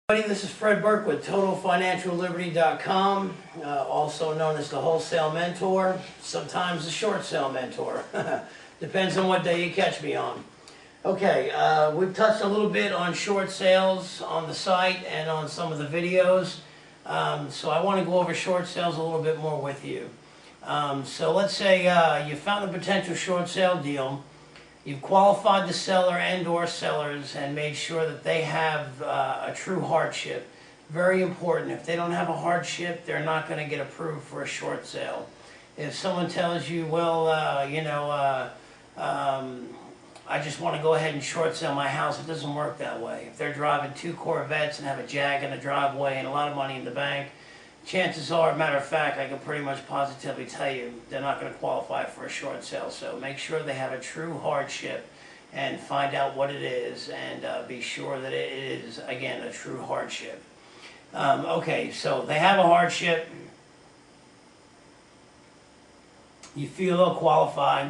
This is Fred Burke with TotalFinancialLiberty.com, also known as the Wholesale Mentor, sometimes the Short Sale Mentor. Depends on what day you catch me on. Okay, we've touched a little bit on short sales on the site and on some of the videos, so I want to go over short sales a little bit more with you. So let's say you found a potential short sale deal. You've qualified the seller and or sellers and made sure that they have a true hardship. Very important. If they don't have a hardship, they're not going to get approved for a short sale. If someone tells you, well, I just want to go ahead and short sell my house, it doesn't work that way. If they're driving 2 Corvettes and have a Jag in the driveway and a lot of money in the bank, chances are, matter of fact, I can pretty much positively tell you they're not going to qualify for a short sale. So make sure they have a true hardship and find out what it is and be sure that it is, again, a true hardship. Okay, so they have a hardship. You feel they'll qualify.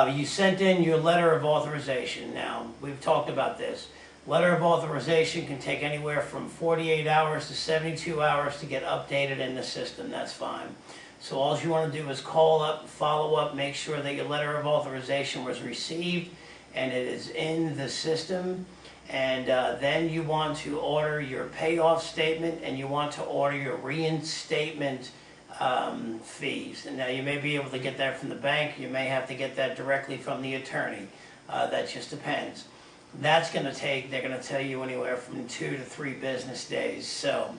You sent in your letter of authorization. Now, we've talked about this. Letter of authorization can take anywhere from 48 hours to 72 hours to get updated in the system. That's fine. So all you want to do is call up, follow up, make sure that your letter of authorization was received and it is in the system. And then you want to order your payoff statement and you want to order your reinstatement fees. And now you may be able to get that from the bank. You may have to get that directly from the attorney. That just depends. That's going to take, they're going to tell you anywhere from 2 to 3 business days. So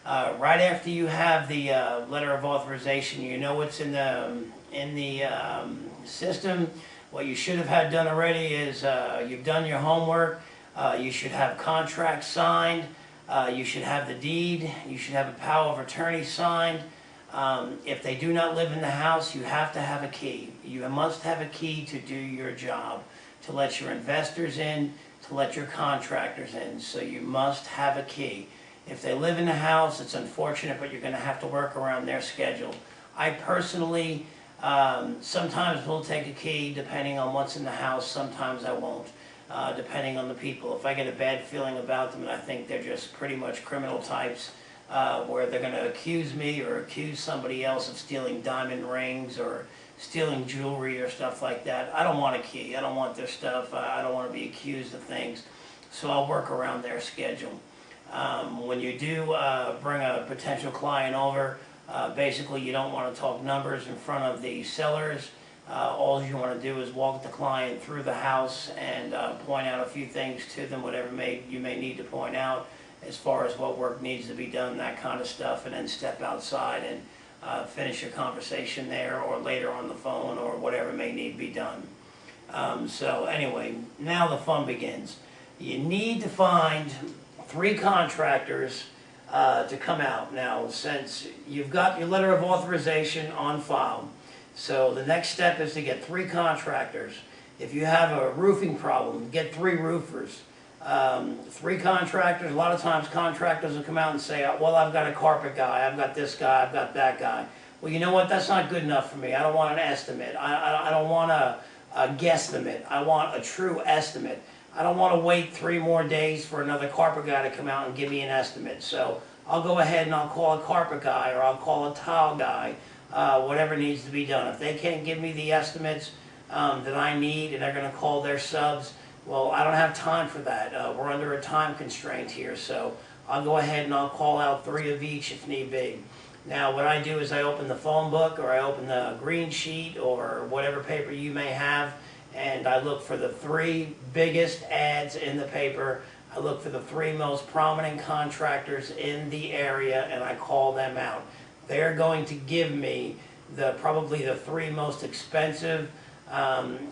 right after you have the letter of authorization, you know what's in the system. What you should have had done already is you've done your homework. You should have contracts signed. You should have the deed. You should have a power of attorney signed. If they do not live in the house, you have to have a key. You must have a key to do your job, to let your investors in, to let your contractors in. So you must have a key. If they live in the house, it's unfortunate, but you're going to have to work around their schedule. I personally sometimes will take a key depending on what's in the house. Sometimes I won't, depending on the people. If I get a bad feeling about them and I think they're just pretty much criminal types, where they're going to accuse me or accuse somebody else of stealing diamond rings or stealing jewelry or stuff like that, I don't want a key. I don't want their stuff. I don't want to be accused of things. So I'll work around their schedule. When you do bring a potential client over, basically you don't want to talk numbers in front of the sellers. All you want to do is walk the client through the house and point out a few things to them, whatever you may need to point out as far as what work needs to be done, that kind of stuff, and then step outside and finish your conversation there or later on the phone or whatever may need to be done. So anyway, now the fun begins. You need to find 3 contractors to come out. Now, since you've got your letter of authorization on file, so the next step is to get 3 contractors. If you have a roofing problem, get 3 roofers. 3 contractors. A lot of times contractors will come out and say, well, I've got a carpet guy, I've got this guy, I've got that guy. Well, you know what, that's not good enough for me. I don't want an estimate. I don't want a guesstimate. I want a true estimate. I don't want to wait 3 more days for another carpet guy to come out and give me an estimate. So I'll go ahead and I'll call a carpet guy or I'll call a tile guy, whatever needs to be done. If they can't give me the estimates that I need and they're going to call their subs, well, I don't have time for that. We're under a time constraint here, so I'll go ahead and I'll call out 3 of each if need be. Now, what I do is I open the phone book or I open the green sheet or whatever paper you may have, and I look for the 3 biggest ads in the paper. I look for the 3 most prominent contractors in the area, and I call them out. They're going to give me probably the 3 most expensive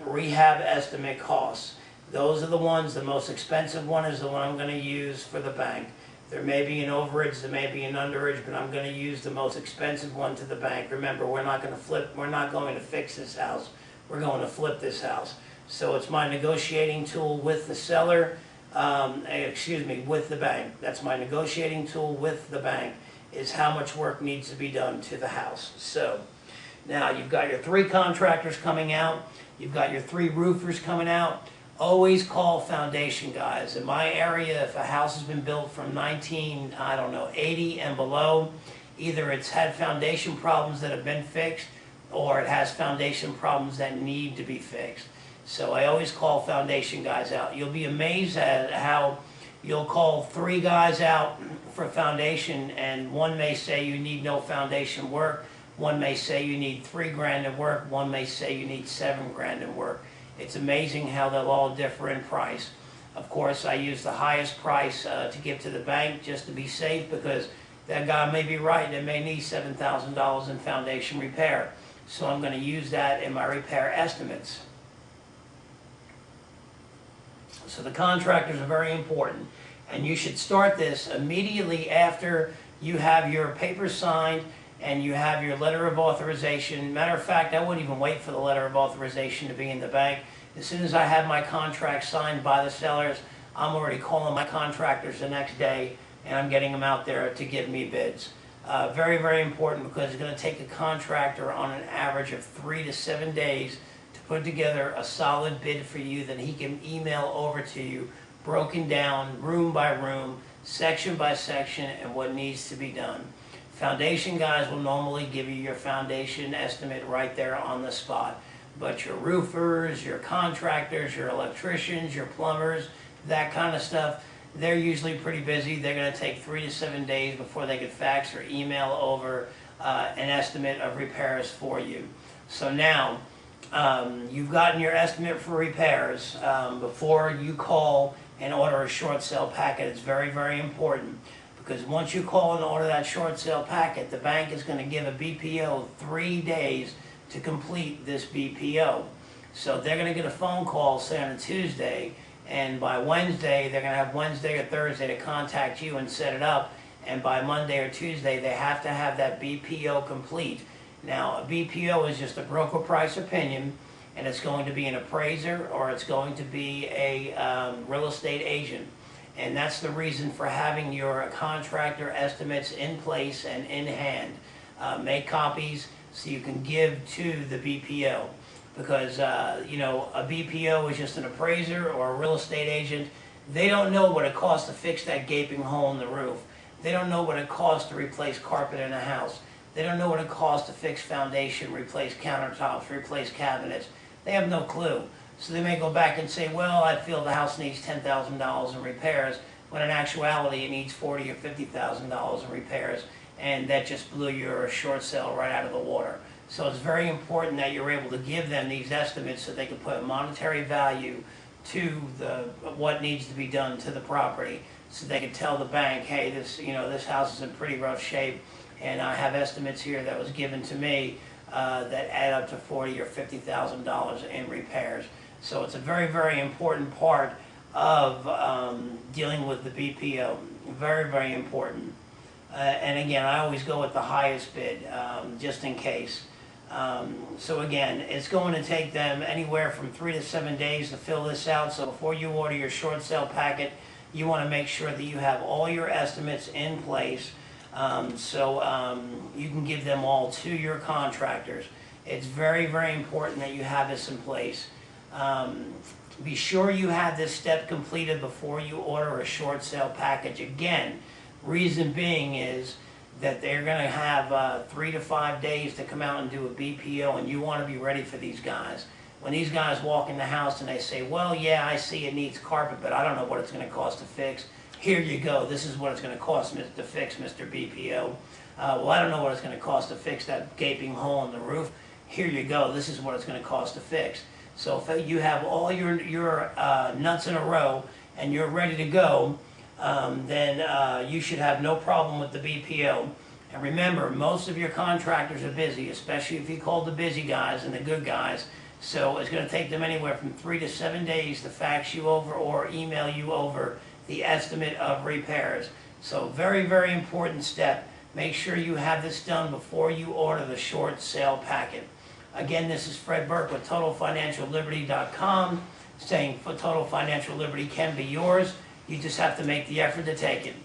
rehab estimate costs. Those are the ones, the most expensive one is the one I'm going to use for the bank. There may be an overage, there may be an underage, but I'm going to use the most expensive one to the bank. Remember, we're not going to fix this house. We're going to flip this house. So it's my negotiating tool with the seller, with the bank. That's my negotiating tool with the bank, is how much work needs to be done to the house. So now you've got your 3 contractors coming out. You've got your 3 roofers coming out. always call foundation guys. In my area, if a house has been built from 80 and below, either it's had foundation problems that have been fixed, or it has foundation problems that need to be fixed. So I always call foundation guys out. You'll be amazed at how you'll call 3 guys out for foundation, and one may say you need no foundation work, one may say you need $3,000 in work, one may say you need $7,000 in work. It's amazing how they'll all differ in price. Of course, I use the highest price to give to the bank just to be safe, because that guy may be right, and may need $7,000 in foundation repair. So I'm going to use that in my repair estimates. So the contractors are very important, and you should start this immediately after you have your paper signed and you have your letter of authorization. Matter of fact, I wouldn't even wait for the letter of authorization to be in the bank. As soon as I have my contract signed by the sellers, I'm already calling my contractors the next day, and I'm getting them out there to give me bids. Very, very important, because it's going to take a contractor on an average of 3 to 7 days to put together a solid bid for you that he can email over to you, broken down room by room, section by section, and what needs to be done. Foundation guys will normally give you your foundation estimate right there on the spot. But your roofers, your contractors, your electricians, your plumbers, that kind of stuff, they're usually pretty busy. They're going to take 3 to 7 days before they can fax or email over an estimate of repairs for you. So now, you've gotten your estimate for repairs. Before you call and order a short sale packet, it's very, very important. Because once you call and order that short sale packet, the bank is going to give a BPO 3 days to complete this BPO. So they're going to get a phone call, say on a Tuesday, and by Wednesday, they're going to have Wednesday or Thursday to contact you and set it up. And by Monday or Tuesday, they have to have that BPO complete. Now, a BPO is just a broker price opinion, and it's going to be an appraiser, or it's going to be a real estate agent. And that's the reason for having your contractor estimates in place and in hand. Make copies so you can give to the BPO. Because, a BPO is just an appraiser or a real estate agent. They don't know what it costs to fix that gaping hole in the roof. They don't know what it costs to replace carpet in a house. They don't know what it costs to fix foundation, replace countertops, replace cabinets. They have no clue. So they may go back and say, well, I feel the house needs $10,000 in repairs, when in actuality it needs $40,000 or $50,000 in repairs, and that just blew your short sale right out of the water. So it's very important that you're able to give them these estimates so they can put monetary value to what needs to be done to the property, so they can tell the bank, hey, this house is in pretty rough shape, and I have estimates here that was given to me that add up to $40,000 or $50,000 in repairs. So it's a very, very important part of dealing with the BPO. Very, very important. And again, I always go with the highest bid, just in case. So again, it's going to take them anywhere from 3 to 7 days to fill this out. So before you order your short sale packet, you want to make sure that you have all your estimates in place, so you can give them all to your contractors. It's very, very important that you have this in place. Be sure you have this step completed before you order a short sale package. Again, reason being is that they're going to have 3 to 5 days to come out and do a BPO, and you want to be ready for these guys. When these guys walk in the house and they say, well, yeah, I see it needs carpet, but I don't know what it's going to cost to fix. Here you go. This is what it's going to cost to fix, Mr. BPO. Well, I don't know what it's going to cost to fix that gaping hole in the roof. Here you go. This is what it's going to cost to fix. So if you have all your nuts in a row and you're ready to go, then you should have no problem with the BPO. And remember, most of your contractors are busy, especially if you call the busy guys and the good guys. So it's going to take them anywhere from 3 to 7 days to fax you over or email you over the estimate of repairs. So very, very important step. Make sure you have this done before you order the short sale packet. Again, this is Fred Burke with TotalFinancialLiberty.com, saying Total Financial Liberty can be yours. You just have to make the effort to take it.